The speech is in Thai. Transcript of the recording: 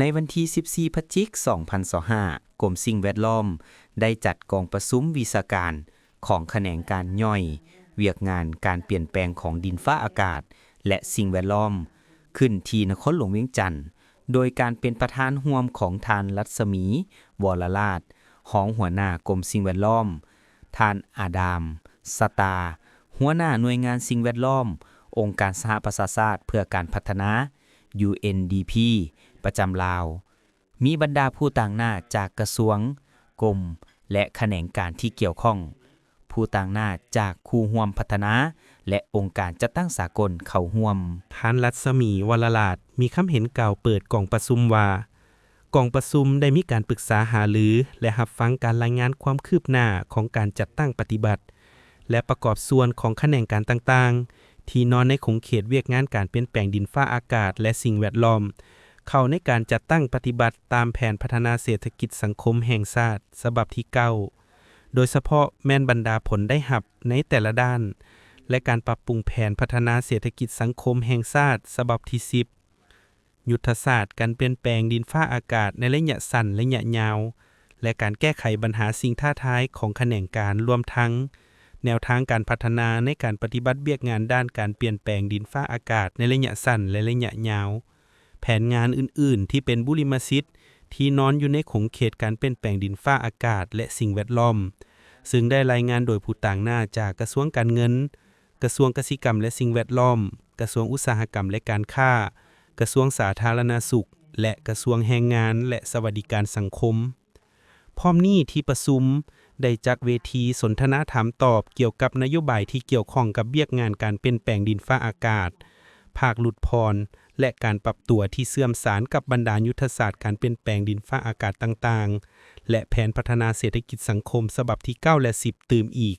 ในวันที่ 14 พฤศจิกายน 2025 กรมสิ่งแวดล้อมได้จัดกองประชุมวิชาการของแขนงการย่อยเวียกงานการเปลี่ยนแปลงของดินฟ้าอากาศและสิ่งแวดล้อมขึ้นที่นครหลวงเวียงจันทน์โดยการเป็นประธานร่วมของท่านรัศมีวรราชรองหัวหน้ากรมสิ่งแวดล้อมท่านอาดามสตาหัวหน้าหน่วยงานสิ่งแวดล้อมองค์การสหประชาชาติเพื่อการพัฒนา UNDP ประจำลาวมีบรรดาผู้ต่างหน้าจากกระทรวงกรมและแขนงการที่เกี่ยวข้องผู้ต่างหน้าจากคู่ร่วมพัฒนาและองค์การจัดตั้งสากลเข้าร่วมท่านรัศมีวรราชมีคำเห็นกล่าวเปิดกองประชุมว่ากองประชุมได้มีการปรึกษาหารือและรับฟังการรายงานความคืบหน้าของการจัดตั้งปฏิบัติและประกอบส่วนของแขนงการต่างๆที่นอนในขงเขตเวียกงานการเปลี่ยนแปลงดินฟ้าอากาศและสิ่งแวดล้อมเข้าในการจัดตั้งปฏิบัติตามแผนพัฒนาเศรษฐกิจสังคมแห่งชาติฉบับที่9โดยเฉพาะแม่นบรรดาผลได้รับในแต่ละด้านและการปรับปรุงแผนพัฒนาเศรษฐกิจสังคมแห่งชาติฉบับที่10ยุทธศาสตร์การเปลี่ยนแปลงดินฟ้าอากาศในระยะสั้นและระยะยาวและการแก้ไขปัญหาสิ่งท้าทายของแขนงการรวมทั้งแนวทางการพัฒนาในการปฏิบัติเวียกงานด้านการเปลี่ยนแปลงดินฟ้าอากาศในระยะสั้นและระยะยาวแผนงานอื่นๆที่เป็นบุริมสิทธิ์ที่นอนอยู่ในขงเขตการเปลี่ยนแปลงดินฟ้าอากาศและสิ่งแวดล้อมซึ่งได้รายงานโดยผู้ต่างหน้าจากกระทรวงการเงินกระทรวงกสิกรรมและสิ่งแวดล้อมกระทรวงอุตสาหกรรมและการค้ากระทรวงสาธารณสุขและกระทรวงแรงงานและสวัสดิการสังคมพร้อมนี้ที่ประชุมได้จัดเวทีสนทนาถามตอบเกี่ยวกับนโยบายที่เกี่ยวข้องกับเวียกงานการเปลี่ยนแปลงดินฟ้าอากาศภาคหลุดพรและการปรับตัวที่เสื่อมสารกับบรรดายุทธศาสตร์การเปลี่ยนแปลงดินฟ้าอากาศต่างๆและแผนพัฒนาเศรษฐกิจสังคมฉบับที่9และ10ตื่มอีก